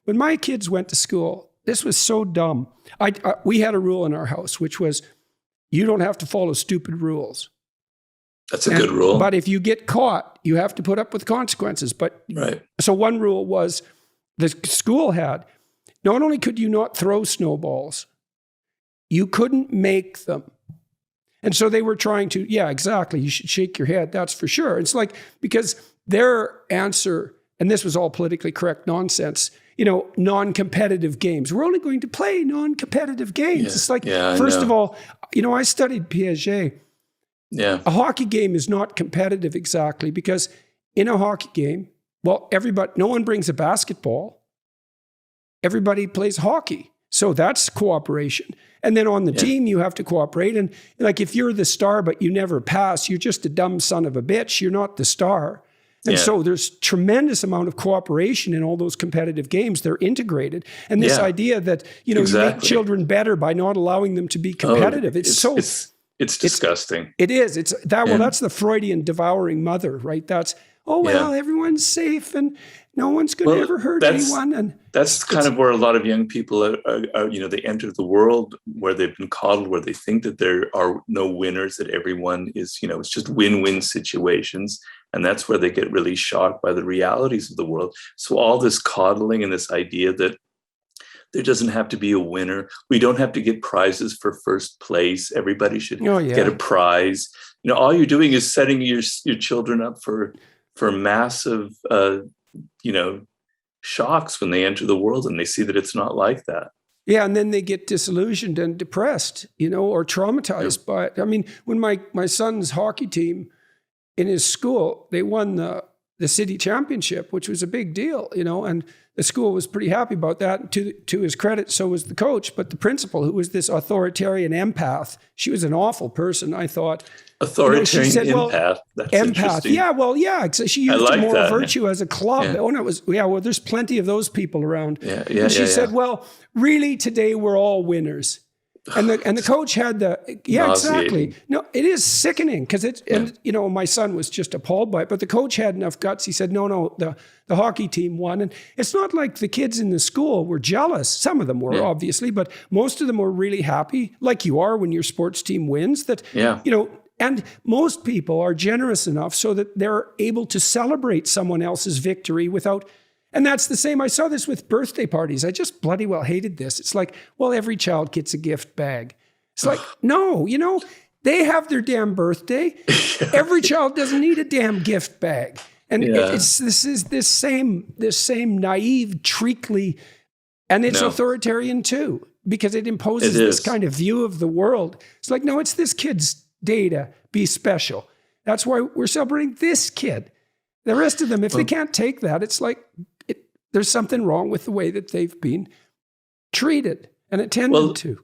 when my kids went to school, this was so dumb. We had a rule in our house, which was you don't have to follow stupid rules. That's a good rule. But if you get caught, you have to put up with consequences. But right. So one rule was the school had, not only could you not throw snowballs, you couldn't make them. And so they were trying to, yeah, exactly. You should shake your head. That's for sure. It's like, because their answer, and this was all politically correct nonsense, non-competitive games. We're only going to play non-competitive games. Yeah. It's like, first of all, I studied Piaget. Yeah. A hockey game is not competitive exactly, because in a hockey game, well, no one brings a basketball. Everybody plays hockey. So that's cooperation. And then on the team, you have to cooperate. And like, if you're the star, but you never pass, you're just a dumb son of a bitch. You're not the star. And so there's tremendous amount of cooperation in all those competitive games. They're integrated. And this idea that, you make children better by not allowing them to be competitive. It's disgusting. It is. Well, that's the Freudian devouring mother, right? That's, everyone's safe and no one's going to ever hurt anyone. And that's kind of where a lot of young people are, they enter the world where they've been coddled, where they think that there are no winners, that everyone is, it's just win-win situations. And that's where they get really shocked by the realities of the world. So all this coddling and this idea that there doesn't have to be a winner. We don't have to get prizes for first place. Everybody should get a prize. All you're doing is setting your children up for massive, shocks when they enter the world and they see that it's not like that. Yeah, and then they get disillusioned and depressed, or traumatized by it. I mean, when my son's hockey team in his school, they won the city championship, which was a big deal, and the school was pretty happy about that. To his credit, so was the coach. But the principal, who was this authoritarian empath, she was an awful person, I thought. Authoritarian empath. That's interesting. Yeah, well, yeah. She used moral virtue as a club. Yeah. Oh, no, it was, well, there's plenty of those people around. And she said, well, really, today we're all winners. And the coach had exactly. No, it is sickening because my son was just appalled by it, but the coach had enough guts. He said, no, the hockey team won. And it's not like the kids in the school were jealous. Some of them were, obviously, but most of them were really happy, like you are when your sports team wins, and most people are generous enough so that they're able to celebrate someone else's victory without. And that's the same. I saw this with birthday parties. I just bloody well hated this. It's like, well, every child gets a gift bag. It's like, no, they have their damn birthday. Every child doesn't need a damn gift bag. And this same naive, treacly, and it's authoritarian too, because it imposes this kind of view of the world. It's like, no, it's this kid's day to be special. That's why we're celebrating this kid. The rest of them, if they can't take that, it's like, there's something wrong with the way that they've been treated and attended to.